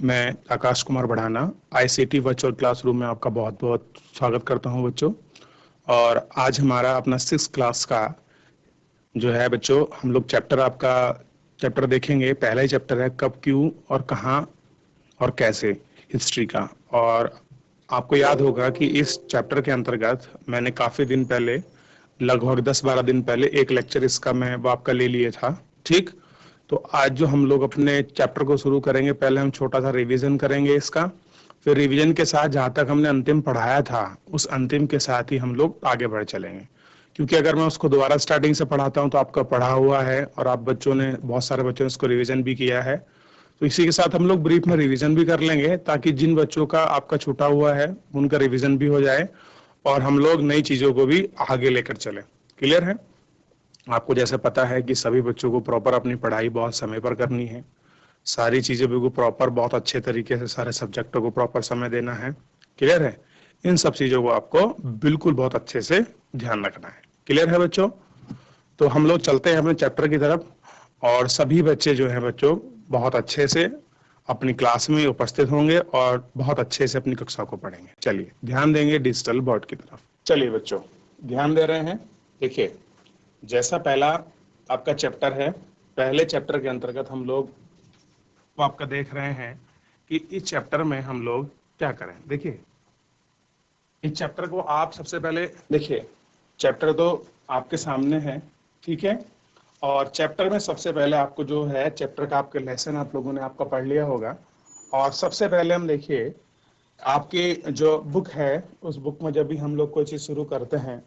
मैं आकाश कुमार बढ़ाना ICT virtual classroom में आपका बहुत बहुत स्वागत करता हूं बच्चों। और आज हमारा अपना 6th क्लास का जो है बच्चों, हम लोग चैप्टर देखेंगे। पहला ही चैप्टर है कब, क्यों और कहाँ और कैसे, हिस्ट्री का। और आपको याद होगा कि इस चैप्टर के अंतर्गत मैंने काफी दिन पहले, लगभग 10-12 दिन पहले एक लेक्चर इसका मैं वो आपका ले लिया था। ठीक, तो आज जो हम लोग अपने चैप्टर को शुरू करेंगे, पहले हम छोटा सा रिवीजन करेंगे इसका, फिर रिवीजन के साथ जहाँ तक हमने अंतिम पढ़ाया था उस अंतिम के साथ ही हम लोग आगे बढ़ चलेंगे। क्योंकि अगर मैं उसको दोबारा स्टार्टिंग से पढ़ाता हूँ तो आपका पढ़ा हुआ है और आप बच्चों ने, बहुत सारे बच्चों ने इसको रिवीजन भी किया है, तो इसी के साथ हम लोग ब्रीफ में रिवीजन भी कर लेंगे, ताकि जिन बच्चों का आपका छूटा हुआ है उनका रिवीजन भी हो जाए और हम लोग नई चीजों को भी आगे लेकर चले। क्लियर है? आपको जैसे पता है कि सभी बच्चों को प्रॉपर अपनी पढ़ाई बहुत समय पर करनी है, सारी चीजें बिल्कुल प्रॉपर, बहुत अच्छे तरीके से सारे सब्जेक्टों को प्रॉपर समय देना है। क्लियर है? इन सब चीजों को आपको बिल्कुल बहुत अच्छे से ध्यान रखना है। क्लियर है बच्चों? तो हम लोग चलते हैं अपने चैप्टर की तरफ, और सभी बच्चे जो हैं बच्चों बहुत अच्छे से अपनी क्लास में उपस्थित होंगे और बहुत अच्छे से अपनी कक्षा को पढ़ेंगे। चलिए ध्यान देंगे डिजिटल बोर्ड की तरफ। चलिए बच्चों ध्यान दे रहे हैं। देखिए, जैसा पहला आपका चैप्टर है, पहले चैप्टर के अंतर्गत हम लोग वो आपका देख रहे हैं कि इस चैप्टर में हम लोग क्या करें। देखिए, इस चैप्टर को आप सबसे पहले देखिए, चैप्टर तो आपके सामने है, ठीक है। और चैप्टर में सबसे पहले आपको जो है चैप्टर का आपके लेसन आप लोगों ने आपका पढ़ लिया होगा। और सबसे पहले हम देखिए, आपकी जो बुक है उस बुक में जब भी हम लोग कोई चीज शुरू करते हैं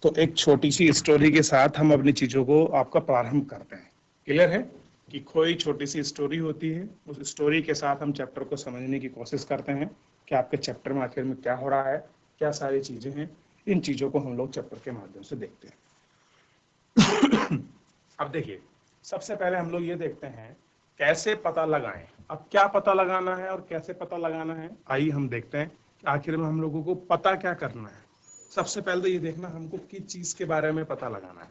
तो एक छोटी सी स्टोरी के साथ हम अपनी चीजों को आपका प्रारंभ करते हैं। क्लियर है कि कोई छोटी सी स्टोरी होती है, उस स्टोरी के साथ हम चैप्टर को समझने की कोशिश करते हैं कि आपके चैप्टर में आखिर में क्या हो रहा है, क्या सारी चीजें हैं। इन चीजों को हम लोग चैप्टर के माध्यम से देखते हैं। अब देखिए, सबसे पहले हम लोग ये देखते हैं कैसे पता लगाएं। अब क्या पता लगाना है और कैसे पता लगाना है, आइए हम देखते हैं कि आखिर में हम लोगों को पता क्या करना है। सबसे पहले तो ये देखना हमको किस चीज के बारे में पता लगाना है।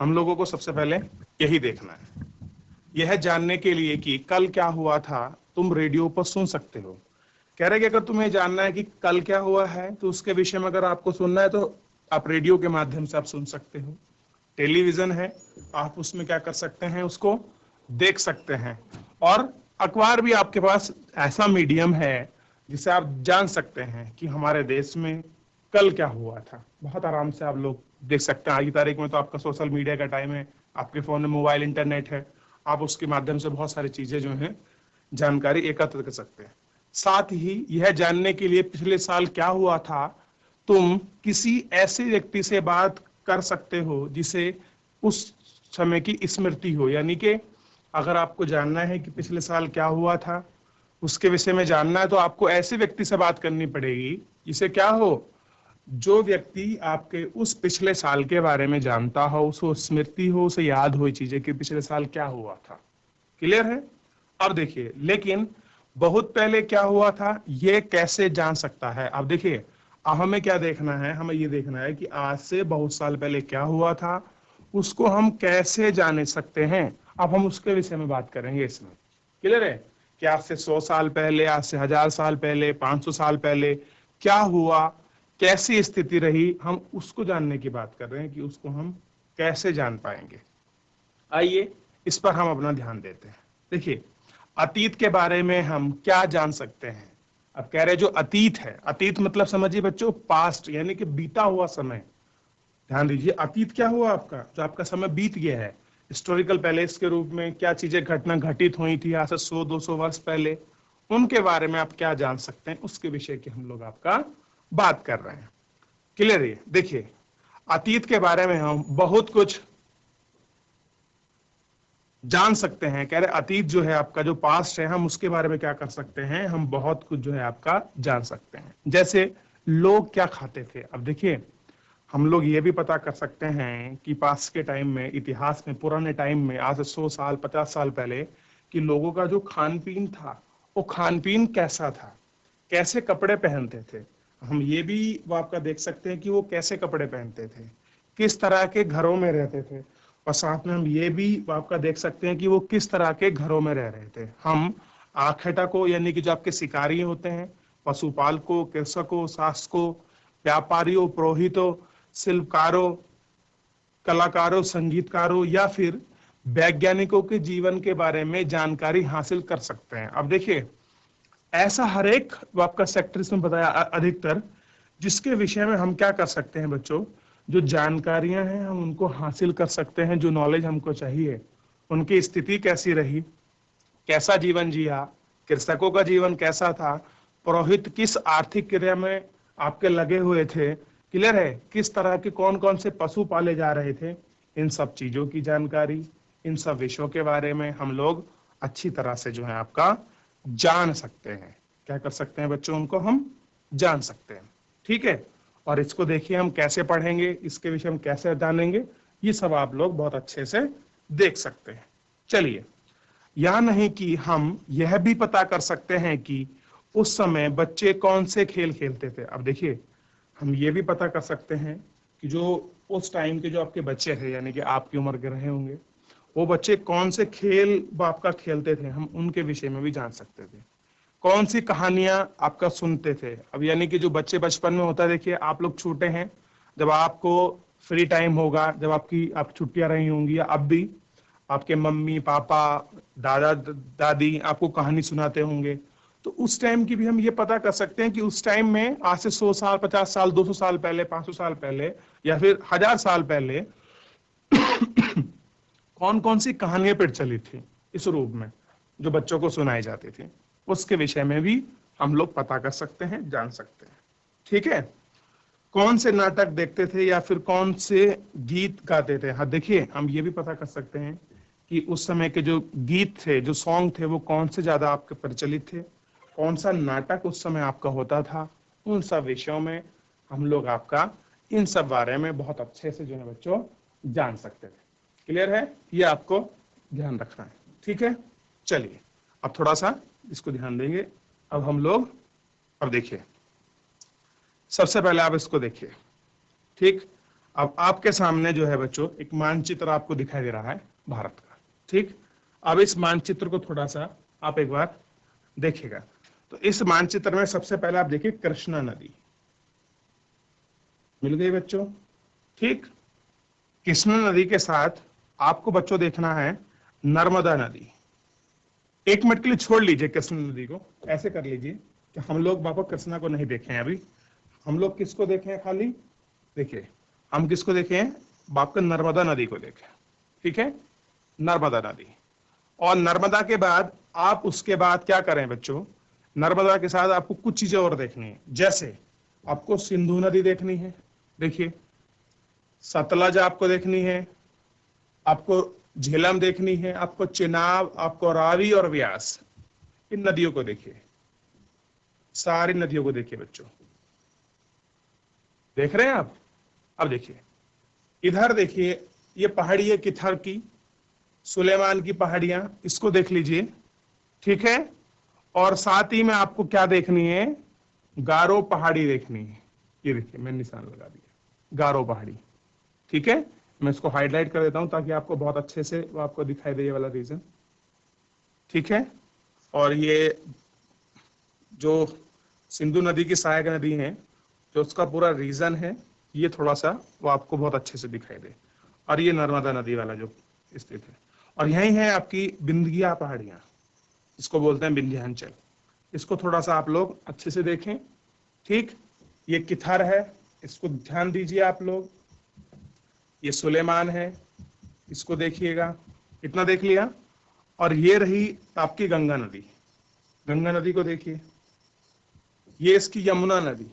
हम लोगों को सबसे पहले यही देखना है, यह जानने के लिए कि कल क्या हुआ था तुम रेडियो पर सुन सकते हो। कह रहे कि अगर तुम्हें जानना है कि कल क्या हुआ है तो उसके विषय में अगर आपको सुनना है तो आप रेडियो के माध्यम से आप सुन सकते हो। टेलीविजन है, आप उसमें क्या कर सकते हैं, उसको देख सकते हैं। और अखबार भी आपके पास ऐसा मीडियम है जिसे आप जान सकते हैं कि हमारे देश में कल क्या हुआ था। बहुत आराम से आप लोग देख सकते हैं। आज की तारीख में तो आपका सोशल मीडिया का टाइम है, आपके फोन में मोबाइल इंटरनेट है, आप उसके माध्यम से बहुत सारी चीजें जो हैं जानकारी एकत्र कर सकते हैं। साथ ही यह जानने के लिए पिछले साल क्या हुआ था तुम किसी ऐसे व्यक्ति से बात कर सकते हो जिसे उस समय की स्मृति हो। यानी कि अगर आपको जानना है कि पिछले साल क्या हुआ था, उसके विषय में जानना है, तो आपको ऐसे व्यक्ति से बात करनी पड़ेगी जिसे क्या हो, जो व्यक्ति आपके उस पिछले साल के बारे में जानता हो, उसको स्मृति हो, उसे याद हो चीजें कि पिछले साल क्या हुआ था। क्लियर है? अब देखिए, लेकिन बहुत पहले क्या हुआ था ये कैसे जान सकता है। अब देखिए, अब हमें क्या देखना है, हमें ये देखना है कि आज से बहुत साल पहले क्या हुआ था, उसको हम कैसे जान सकते हैं। अब हम उसके विषय में बात करेंगे इसमें। क्लियर है कि आज से 100 साल पहले, आज से 1000 साल पहले, 500 साल पहले क्या हुआ, कैसी स्थिति रही, हम उसको जानने की बात कर रहे हैं कि उसको हम कैसे जान पाएंगे। आइए इस पर हम अपना ध्यान देते हैं। देखिए, अतीत के बारे में हम क्या जान सकते हैं। अब कह रहे जो अतीत है, अतीत मतलब समझिए बच्चों पास्ट, यानी कि बीता हुआ समय। ध्यान दीजिए, अतीत क्या हुआ आपका, जो आपका समय बीत गया है। हिस्टोरिकल पैलेस के रूप में क्या चीजें घटना घटित हुई थी आज से 100-200 वर्ष पहले, उनके बारे में आप क्या जान सकते हैं, उसके विषय की हम लोग आपका बात कर रहे हैं। क्लियर है? देखिए, अतीत के बारे में हम बहुत कुछ जान सकते हैं। कह रहे अतीत जो है आपका, जो पास्ट है, हम उसके बारे में क्या कर सकते हैं, हम बहुत कुछ जो है आपका जान सकते हैं। जैसे लोग क्या खाते थे। अब देखिए, हम लोग ये भी पता कर सकते हैं कि पास्ट के टाइम में, इतिहास में, पुराने टाइम में, आज से 100 साल 50 साल पहले, कि लोगों का जो खान पीन था वो खान पीन कैसा था, कैसे कपड़े पहनते थे। हम ये भी वो आपका देख सकते हैं कि वो कैसे कपड़े पहनते थे, किस तरह के घरों में रहते थे। और साथ में हम ये भी वो आपका देख सकते हैं कि वो किस तरह के घरों में रह रहे थे। हम आखेटकों यानी कि जो आपके शिकारी होते हैं, पशुपालकों, कृषकों, शासकों, व्यापारियों, पुरोहितों, शिल्पकारों, कलाकारों, संगीतकारों या फिर वैज्ञानिकों के जीवन के बारे में जानकारी हासिल कर सकते हैं। अब देखिए, ऐसा हर एक वो आपका सेक्टर इसमें बताया अधिकतर, जिसके विषय में हम क्या कर सकते हैं बच्चों, जो जानकारियां हैं हम उनको हासिल कर सकते हैं, जो नॉलेज हमको चाहिए, उनकी स्थिति कैसी रही, कैसा जीवन जिया, कृषकों का जीवन कैसा था, पुरोहित किस आर्थिक क्रिया में आपके लगे हुए थे, क्लियर है, किस तरह के कौन कौन से पशु पाले जा रहे थे, इन सब चीजों की जानकारी, इन सब विषयों के बारे में हम लोग अच्छी तरह से जो है आपका जान सकते हैं। क्या कर सकते हैं बच्चों, उनको हम जान सकते हैं। ठीक है, और इसको देखिए हम कैसे पढ़ेंगे, इसके विषय हम कैसे जानेंगे, ये सब आप लोग बहुत अच्छे से देख सकते हैं। चलिए, या नहीं कि हम यह भी पता कर सकते हैं कि उस समय बच्चे कौन से खेल खेलते थे। अब देखिए, हम ये भी पता कर सकते हैं कि जो उस टाइम के जो आपके बच्चे थे, यानी कि आपकी उम्र के रहे होंगे, वो बच्चे कौन से खेल वो आपका खेलते थे, हम उनके विषय में भी जान सकते थे। कौन सी कहानियां आपका सुनते थे। अब यानी कि जो बच्चे बचपन में होता है, देखिए आप लोग छोटे हैं, जब आपको फ्री टाइम होगा, जब आप छुट्टियां रही होंगी, या अब भी आपके मम्मी पापा, दादा दादी आपको कहानी सुनाते होंगे, तो उस टाइम की भी हम ये पता कर सकते हैं कि उस टाइम में आज से 100 साल, 50 साल, 200 साल पहले, 500 साल पहले, या फिर 1000 साल पहले कौन कौन सी कहानियां प्रचलित थी इस रूप में जो बच्चों को सुनाई जाती थी, उसके विषय में भी हम लोग पता कर सकते हैं, जान सकते हैं। ठीक है, कौन से नाटक देखते थे या फिर कौन से गीत गाते थे। हाँ देखिए, हम ये भी पता कर सकते हैं कि उस समय के जो गीत थे, जो सॉन्ग थे, वो कौन से ज्यादा आपके प्रचलित थे, कौन सा नाटक उस समय आपका होता था, उन सब विषयों में हम लोग आपका इन सब बारे में बहुत अच्छे से जो है बच्चों जान सकते थे। क्लियर है, ये आपको ध्यान रखना है। ठीक है, चलिए अब थोड़ा सा इसको ध्यान देंगे। अब हम लोग, अब देखिए, सबसे पहले आप इसको देखिए। ठीक, अब आपके सामने जो है बच्चों एक मानचित्र आपको दिखाई दे रहा है भारत का। ठीक, अब इस मानचित्र को थोड़ा सा आप एक बार देखिएगा। तो इस मानचित्र में सबसे पहले आप देखिए कृष्णा नदी मिल गई बच्चों। ठीक, कृष्णा नदी के साथ आपको बच्चों देखना है नर्मदा नदी। एक मिनट के लिए छोड़ लीजिए कृष्णा नदी को, ऐसे कर लीजिए कि हम लोग बाबा कृष्णा को नहीं देखे हैं अभी, हम लोग किसको देखे हैं खाली, देखिए हम किसको देखे हैं, बाप का नर्मदा नदी को देखे। ठीक है, नर्मदा नदी, और नर्मदा के बाद आप उसके बाद क्या करें बच्चों, नर्मदा के साथ आपको कुछ चीजें और देखनी है। जैसे आपको सिंधु नदी देखनी है, देखिए सतलज आपको देखनी है, आपको झेलम देखनी है, आपको चिनाब, आपको रावी और व्यास, इन नदियों को देखिए, सारी नदियों को देखिए बच्चों। देख रहे हैं आप। अब देखिए इधर देखिए, ये पहाड़ी है किथर की, सुलेमान की पहाड़ियां, इसको देख लीजिए। ठीक है, और साथ ही में आपको क्या देखनी है, गारो पहाड़ी देखनी है। ये देखिए मैंने निशान लगा दिया, गारो पहाड़ी। ठीक है, मैं इसको हाईलाइट कर देता हूं ताकि आपको बहुत अच्छे से वो आपको दिखाई दे ये वाला रीजन। ठीक है, और ये जो सिंधु नदी की सहायक नदी है, जो उसका पूरा रीजन है, ये थोड़ा सा वो आपको बहुत अच्छे से दिखाई दे। और ये नर्मदा नदी वाला जो स्थित है, और यही है आपकी बिंदिया पहाड़ियां, इसको बोलते हैं विंध्याचल। इसको थोड़ा सा आप लोग अच्छे से देखें। ठीक, ये किथर है, इसको ध्यान दीजिए आप लोग। ये सुलेमान है, इसको देखिएगा, इतना देख लिया। और ये रही आपकी गंगा नदी, गंगा नदी को देखिए, ये इसकी यमुना नदी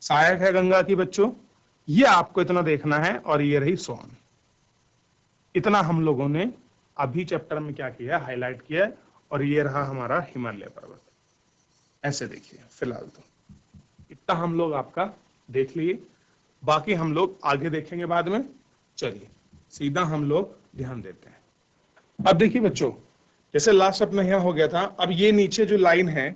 सहायक है गंगा की बच्चों, ये आपको इतना देखना है। और ये रही सोन। इतना हम लोगों ने अभी चैप्टर में क्या किया, हाईलाइट किया। और ये रहा हमारा हिमालय पर्वत। ऐसे देखिए, फिलहाल तो इतना हम लोग आपका देख लिए, बाकी हम लोग आगे देखेंगे बाद में। चलिए सीधा हम लोग ध्यान देते हैं। अब देखिए बच्चों, जैसे लास्ट अपना यहां हो गया था, अब ये नीचे जो लाइन है,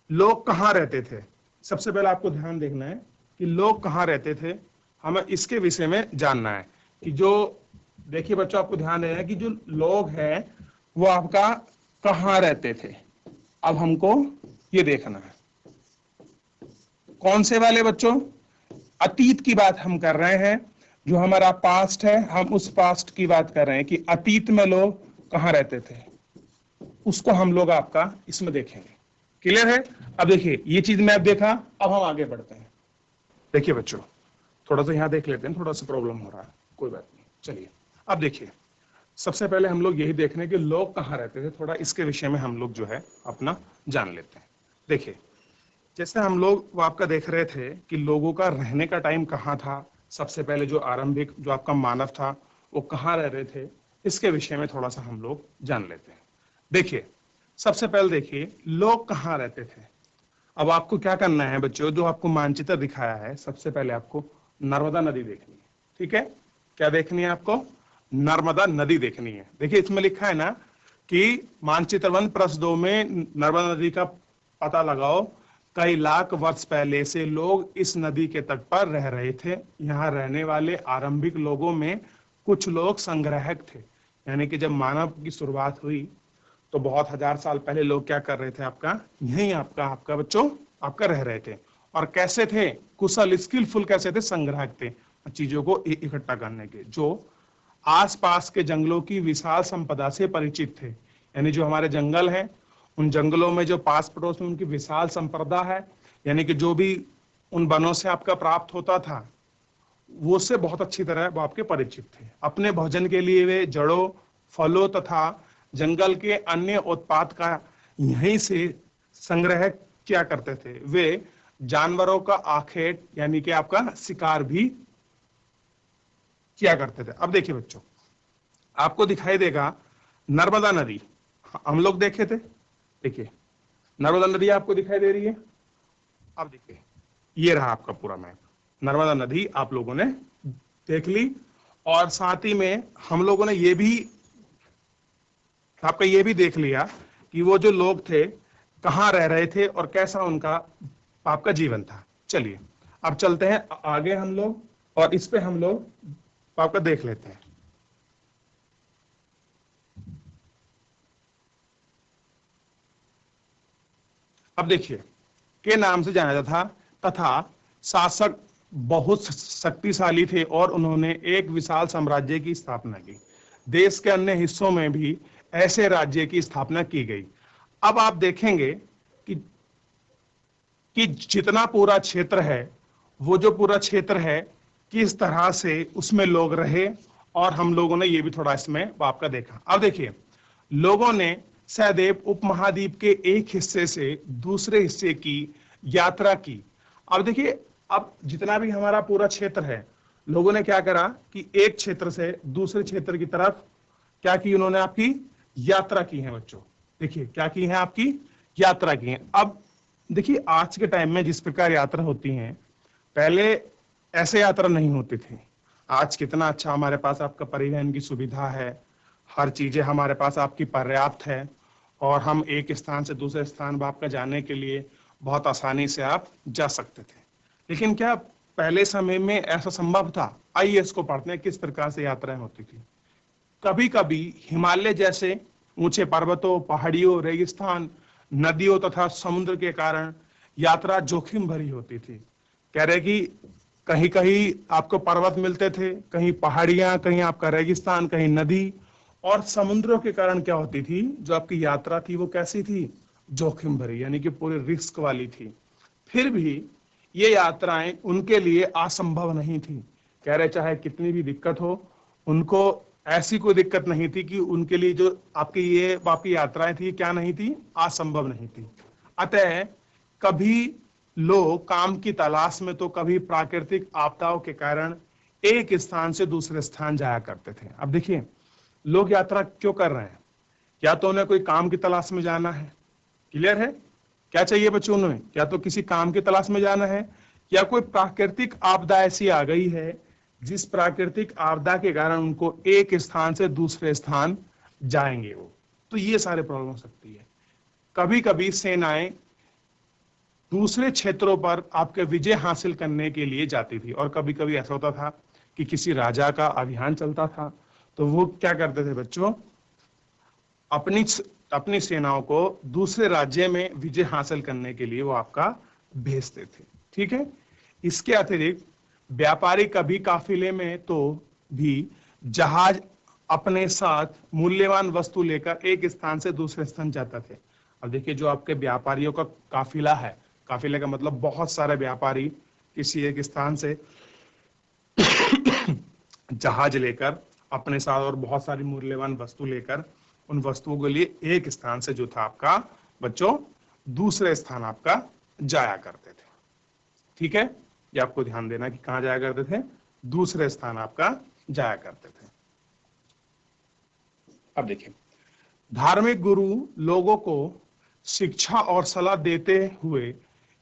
लोग कहां रहते थे, सबसे पहले आपको ध्यान देखना है कि लोग कहां रहते थे। हमें इसके विषय में जानना है कि जो देखिए बच्चों, आपको ध्यान देना है कि जो लोग हैं वो आपका कहाँ रहते थे। अब हमको ये देखना है कौन से वाले बच्चों, अतीत की बात हम कर रहे हैं। जो हमारा पास्ट है, हम उस पास्ट की बात कर रहे हैं कि अतीत में लोग कहाँ रहते थे, उसको हम लोग आपका इसमें देखेंगे। क्लियर है? अब देखिए ये चीज में अब देखा, अब हम आगे बढ़ते हैं। देखिए बच्चों, थोड़ा सा यहाँ देख लेते हैं, थोड़ा सा प्रॉब्लम हो रहा है, कोई बात नहीं। चलिए अब देखिए, सबसे पहले हम लोग यही देख रहे हैं कि लोग कहाँ रहते थे, थोड़ा इसके विषय में हम लोग जो है अपना जान लेते हैं। देखिए, जैसे हम लोग वो आपका देख रहे थे कि लोगों का रहने का टाइम कहाँ था, सबसे पहले जो आरंभिक जो आपका मानव था वो कहाँ रह रहे थे, इसके विषय में थोड़ा सा हम लोग जान लेते हैं। देखिए, सबसे पहले देखिए लोग कहाँ रहते थे। अब आपको क्या करना है बच्चों, जो आपको मानचित्र दिखाया है, सबसे पहले आपको नर्मदा नदी देखनी है। ठीक है, क्या देखनी है आपको? नर्मदा नदी देखनी है। देखिए इसमें लिखा है ना कि मानचित्र 1+2 में नर्मदा नदी का पता लगाओ। कई लाख वर्ष पहले से लोग इस नदी के तट पर रह रहे थे। यहाँ रहने वाले आरंभिक लोगों में कुछ लोग संग्राहक थे, यानी कि जब मानव की शुरुआत हुई तो बहुत हजार साल पहले लोग क्या कर रहे थे, आपका यही आपका आपका बच्चों आपका रह रहे थे। और कैसे थे? कुशल, स्किलफुल कैसे थे? संग्राहक थे, चीजों को इकट्ठा करने के, जो आसपास के जंगलों की विशाल संपदा से परिचित थे। यानी जो हमारे जंगल हैं, उन जंगलों में जो पास पड़ोस में उनकी विशाल संपदा है, यानी कि जो भी उन वनों से आपका प्राप्त होता था वो से बहुत अच्छी तरह वो आपके परिचित थे। अपने भोजन के लिए वे जड़ों, फलों तथा जंगल के अन्य उत्पाद का यहीं से संग्रह किया करते थे। वे जानवरों का आखेट यानी कि आपका शिकार भी किया करते थे। अब देखिए बच्चों, आपको दिखाई देगा नर्मदा नदी, हम लोग देखे थे। देखिए नर्मदा नदी आपको दिखाई दे रही है। अब देखिए ये रहा आपका पूरा मैप, नर्मदा नदी आप लोगों ने देख ली। और साथ ही में हम लोगों ने ये भी आपका ये भी देख लिया कि वो जो लोग थे कहाँ रह रहे थे और कैसा उनका आपका जीवन था। चलिए अब चलते हैं आगे हम लोग, और इस पे हम लोग आपका देख लेते हैं। अब देखिए, के नाम से जाना जाता था तथा शासक बहुत शक्तिशाली थे और उन्होंने एक विशाल साम्राज्य की स्थापना की। देश के अन्य हिस्सों में भी ऐसे राज्य की स्थापना की गई। अब आप देखेंगे कि जितना पूरा क्षेत्र है, वो जो पूरा क्षेत्र है किस तरह से उसमें लोग रहे, और हम लोगों ने ये भी थोड़ा इसमें आपका देखा। अब देखिए, लोगों ने सहदेव उपमहाद्वीप के एक हिस्से से दूसरे हिस्से की यात्रा की। अब देखिए, अब जितना भी हमारा पूरा क्षेत्र है, लोगों ने क्या करा कि एक क्षेत्र से दूसरे क्षेत्र की तरफ क्या की, उन्होंने आपकी यात्रा की है बच्चों। देखिए क्या की है, आपकी यात्रा की है। अब देखिए आज के टाइम में जिस प्रकार यात्रा होती है, पहले ऐसे यात्रा नहीं होती थी। आज कितना अच्छा हमारे पास आपका परिवहन की सुविधा है, हर चीजें हमारे पास आपकी पर्याप्त है, और हम एक स्थान से दूसरे स्थान आपका जाने के लिए बहुत आसानी से आप जा सकते थे। लेकिन क्या पहले समय में ऐसा संभव था? आइए इसको पढ़ते हैं किस प्रकार से यात्राएं होती थी। कभी कभी हिमालय जैसे ऊंचे पर्वतों, पहाड़ियों, रेगिस्तान, नदियों तथा समुद्र के कारण यात्रा जोखिम भरी होती थी। कह रहे कि कहीं कहीं आपको पर्वत मिलते थे, कहीं पहाड़ियां, कहीं आपका रेगिस्तान, कहीं नदी, और समुद्रों के कारण क्या होती थी, जो आपकी यात्रा थी वो कैसी थी? जोखिम भरी, यानी कि पूरी रिस्क वाली थी। फिर भी ये यात्राएं उनके लिए असंभव नहीं थी। कह रहे चाहे कितनी भी दिक्कत हो, उनको ऐसी कोई दिक्कत नहीं थी कि उनके लिए जो आपकी यात्राएं थी क्या नहीं थी? असंभव नहीं थी। अतः कभी लोग काम की तलाश में तो कभी प्राकृतिक आपदाओं के कारण एक स्थान से दूसरे स्थान जाया करते थे। अब देखिए लोग यात्रा क्यों कर रहे हैं? या तो उन्हें कोई काम की तलाश में जाना है, क्लियर है? क्या चाहिए बच्चों उन्हें? या तो किसी काम की तलाश में जाना है, या कोई प्राकृतिक आपदा ऐसी आ गई है जिस प्राकृतिक आपदा के कारण उनको एक स्थान से दूसरे स्थान जाएंगे वो, तो ये सारे प्रॉब्लम हो सकती है। कभी कभी सेनाएं दूसरे क्षेत्रों पर आपके विजय हासिल करने के लिए जाती थी, और कभी कभी ऐसा होता था कि किसी राजा का अभियान चलता था तो वो क्या करते थे बच्चों, अपनी अपनी सेनाओं को दूसरे राज्य में विजय हासिल करने के लिए वो आपका भेजते थे। ठीक है। इसके अतिरिक्त व्यापारी कभी काफिले में तो भी जहाज अपने साथ मूल्यवान वस्तु लेकर एक स्थान से दूसरे स्थान जाता थे। अब देखिए, जो आपके व्यापारियों का काफिला है, काफिले का मतलब बहुत सारे व्यापारी किसी एक स्थान से जहाज लेकर अपने साथ और बहुत सारी मूल्यवान वस्तु लेकर उन वस्तुओं के लिए एक स्थान से जो था आपका बच्चों दूसरे स्थान आपका जाया करते थे। ठीक है, ये आपको ध्यान देना कि कहां जाया करते थे, दूसरे स्थान आपका जाया करते थे। अब देखिए, धार्मिक गुरु लोगों को शिक्षा और सलाह देते हुए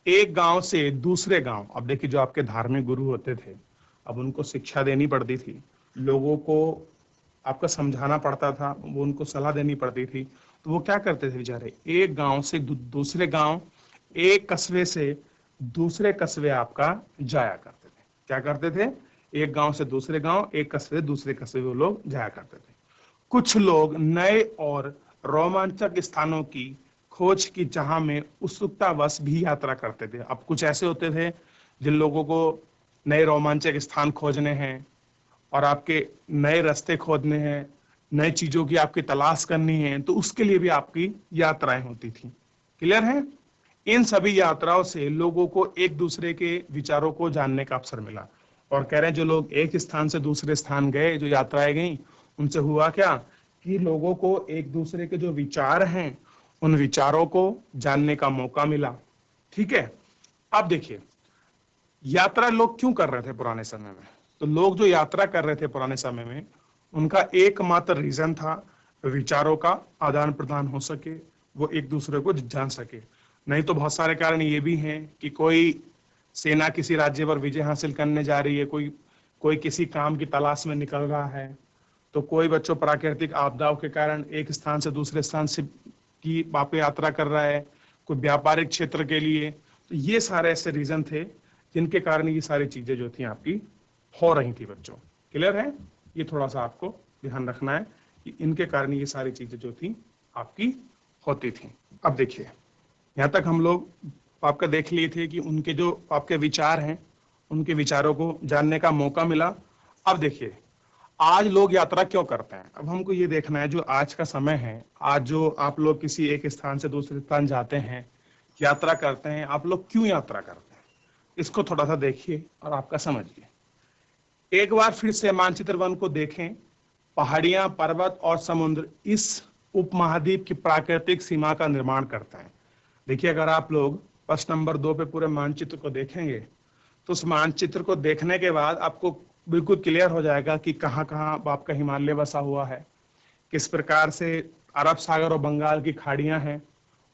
एक गांव से दूसरे गांव, अब देखिए जो आपके धार्मिक गुरु होते थे, अब उनको शिक्षा देनी पड़ती थी, लोगों को आपका समझाना पड़ता था, वो उनको सलाह देनी पड़ती थी। तो वो क्या करते थे बेचारे, एक गांव से दूसरे गांव, एक कस्बे से दूसरे कस्बे आपका जाया करते थे। क्या करते थे, एक गांव से दूसरे गांव, एक कस्बे से दूसरे कस्बे वो लोग जाया करते थे। कुछ लोग नए और रोमांचक स्थानों की खोज की चाह में उत्सुकतावश भी यात्रा करते थे। अब कुछ ऐसे होते थे जिन लोगों को नए रोमांचक स्थान खोजने हैं और आपके नए रास्ते खोजने हैं, नई चीजों की आपकी तलाश करनी है, तो उसके लिए भी आपकी यात्राएं होती थी। क्लियर है। इन सभी यात्राओं से लोगों को एक दूसरे के विचारों को जानने का अवसर मिला। और कह रहे हैं जो लोग एक स्थान से दूसरे स्थान गए, जो यात्राएं गई, उनसे हुआ क्या कि लोगों को एक दूसरे के जो विचार हैं उन विचारों को जानने का मौका मिला। ठीक है। अब देखिए, यात्रा लोग क्यों कर रहे थे पुराने समय में, तो लोग जो यात्रा कर रहे थे पुराने समय में उनका एकमात्र रीजन था विचारों का आदान प्रदान हो सके, वो एक दूसरे को जान सके। नहीं तो बहुत सारे कारण ये भी हैं कि कोई सेना किसी राज्य पर विजय हासिल करने जा रही है, कोई कोई किसी काम की तलाश में निकल रहा है, तो कोई बच्चों प्राकृतिक आपदाओं के कारण एक स्थान से दूसरे स्थान से की वापस यात्रा कर रहा है, कोई व्यापारिक क्षेत्र के लिए। तो ये सारे ऐसे रीजन थे जिनके कारण ये सारी चीजें जो थी आपकी हो रही थी बच्चों। क्लियर है। ये थोड़ा सा आपको ध्यान रखना है कि इनके कारण ये सारी चीजें जो थी आपकी होती थी। अब देखिए, यहाँ तक हम लोग आपका देख लिए थे कि उनके जो आपके विचार हैं, उनके विचारों को जानने का मौका मिला। अब देखिए, आज लोग यात्रा क्यों करते हैं। अब हमको ये देखना है, जो आज का समय है, आज जो आप लोग किसी एक स्थान से दूसरे स्थान जाते हैं, यात्रा करते हैं, आप लोग क्यों यात्रा करते हैं, इसको थोड़ा सा देखिए और आपका समझिए। एक बार फिर से मानचित्र वन को देखें। पहाड़ियां, पर्वत और समुद्र इस उपमहाद्वीप की प्राकृतिक सीमा का निर्माण करते हैं। देखिए, अगर आप लोग प्रश्न नंबर 2 पे पूरे मानचित्र को देखेंगे तो उस मानचित्र को देखने के बाद आपको बिल्कुल क्लियर हो जाएगा कि कहाँ कहाँ आपका हिमालय बसा हुआ है, किस प्रकार से अरब सागर और बंगाल की खाड़ियां हैं।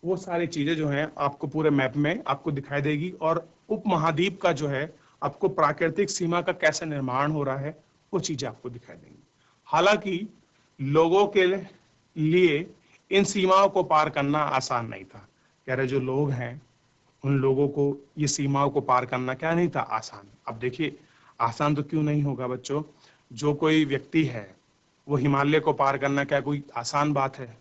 वो सारी चीजें जो हैं आपको पूरे मैप में आपको दिखाई देगी, और उपमहाद्वीप का जो है आपको प्राकृतिक सीमा का कैसे निर्माण हो रहा है वो चीजें आपको दिखाई देंगी। हालांकि लोगों के लिए इन सीमाओं को पार करना आसान नहीं था। कह रहे जो लोग हैं उन लोगों को ये सीमाओं को पार करना क्या नहीं था, आसान। अब देखिए, आसान तो क्यों नहीं होगा बच्चों, जो कोई व्यक्ति है वो हिमालय को पार करना क्या कोई आसान बात है।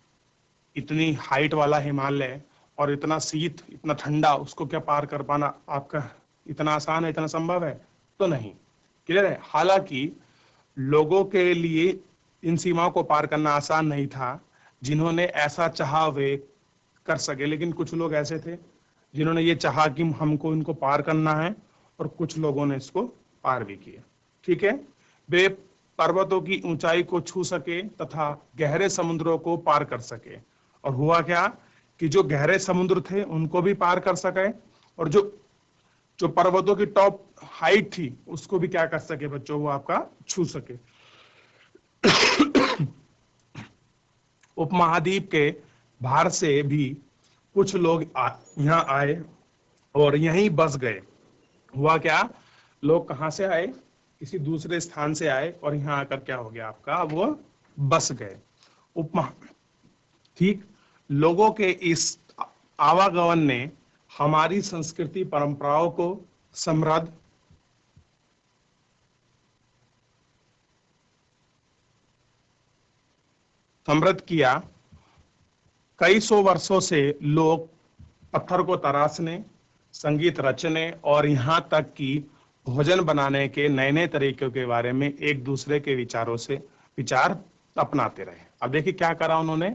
इतनी हाइट वाला हिमालय और इतना शीत, इतना ठंडा, उसको क्या पार कर पाना आपका इतना आसान है, इतना संभव है तो नहीं। क्लियर है। हालांकि लोगों के लिए इन सीमाओं को पार करना आसान नहीं था। जिन्होंने ऐसा चाहा वे कर सके, लेकिन कुछ लोग ऐसे थे जिन्होंने ये चाहा कि हमको इनको पार करना है, और कुछ लोगों ने इसको पार भी किया। ठीक है। वे पर्वतों की ऊंचाई को छू सके तथा गहरे समुद्रों को पार कर सके। और हुआ क्या कि जो गहरे समुद्र थे उनको भी पार कर सके, और जो जो पर्वतों की टॉप हाइट थी उसको भी क्या कर सके बच्चों, वो आपका छू सके। उपमहाद्वीप के बाहर से भी कुछ लोग यहाँ आए और यहीं बस गए। हुआ क्या, लोग कहां से आए, किसी दूसरे स्थान से आए और यहाँ आकर क्या हो गया आपका, वो बस गए। उपमहा ठीक, लोगों के इस आवागमन ने हमारी संस्कृति परंपराओं को समृद्ध समृद्ध किया। कई सौ वर्षों से लोग पत्थर को तराशने, संगीत रचने और यहाँ तक कि भोजन बनाने के नए नए तरीकों के बारे में एक दूसरे के विचारों से विचार अपनाते रहे। अब देखिए क्या करा उन्होंने,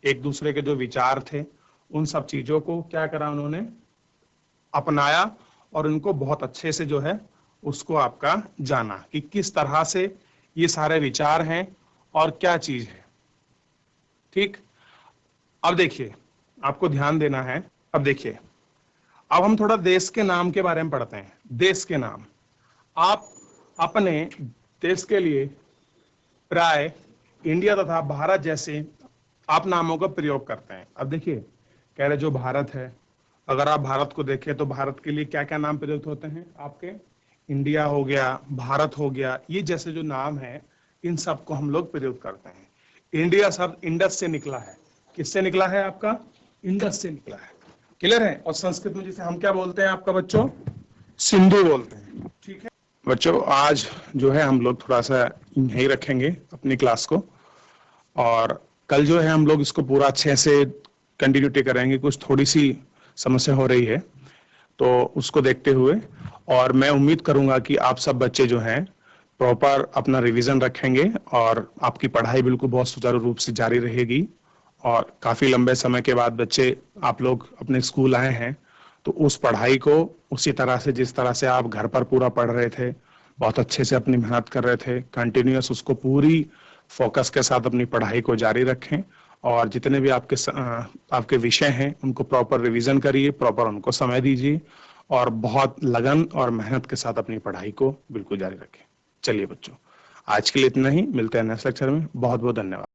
एक दूसरे के जो विचार थे उन सब चीजों को क्या करा उन्होंने, अपनाया और उनको बहुत अच्छे से जो है उसको आपका जाना कि किस तरह से ये सारे विचार हैं और क्या चीज है। ठीक, अब देखिए आपको ध्यान देना है। अब देखिए, अब हम थोड़ा देश के नाम के बारे में पढ़ते हैं। देश के नाम, आप अपने देश के लिए प्राय इंडिया तथा भारत जैसे आप नामों का प्रयोग करते हैं। अब देखिए कह रहे जो भारत है, अगर आप भारत को देखें तो भारत के लिए क्या क्या नाम प्रयुक्त होते हैं आपके, इंडिया हो गया, भारत हो गया, ये जैसे जो नाम है इन सबको हम लोग प्रयुक्त करते हैं। इंडिया शब्द इंडस से निकला है। किससे निकला है आपका, इंडस से निकला है। क्लियर है। और संस्कृत में जिसे हम क्या बोलते हैं आपका बच्चों, सिंधु बोलते हैं। ठीक है बच्चों, आज जो है हम लोग थोड़ा सा यही रखेंगे अपनी क्लास को, और कल जो है हम लोग इसको पूरा अच्छे से कंटिन्यूटी करेंगे। कुछ थोड़ी सी समस्या हो रही है तो उसको देखते हुए, और मैं उम्मीद करूंगा कि आप सब बच्चे जो हैं प्रॉपर अपना रिवीजन रखेंगे और आपकी पढ़ाई बिल्कुल बहुत सुचारू रूप से जारी रहेगी। और काफी लंबे समय के बाद बच्चे आप लोग अपने स्कूल आए हैं, तो उस पढ़ाई को उसी तरह से जिस तरह से आप घर पर पूरा पढ़ रहे थे, बहुत अच्छे से अपनी मेहनत कर रहे थे, कंटिन्यूअस उसको पूरी फोकस के साथ अपनी पढ़ाई को जारी रखें। और जितने भी आपके विषय हैं उनको प्रॉपर रिवीजन करिए, प्रॉपर उनको समय दीजिए और बहुत लगन और मेहनत के साथ अपनी पढ़ाई को बिल्कुल जारी रखें। चलिए बच्चों, आज के लिए इतना ही, मिलते हैं नेक्स्ट लेक्चर में। बहुत बहुत धन्यवाद।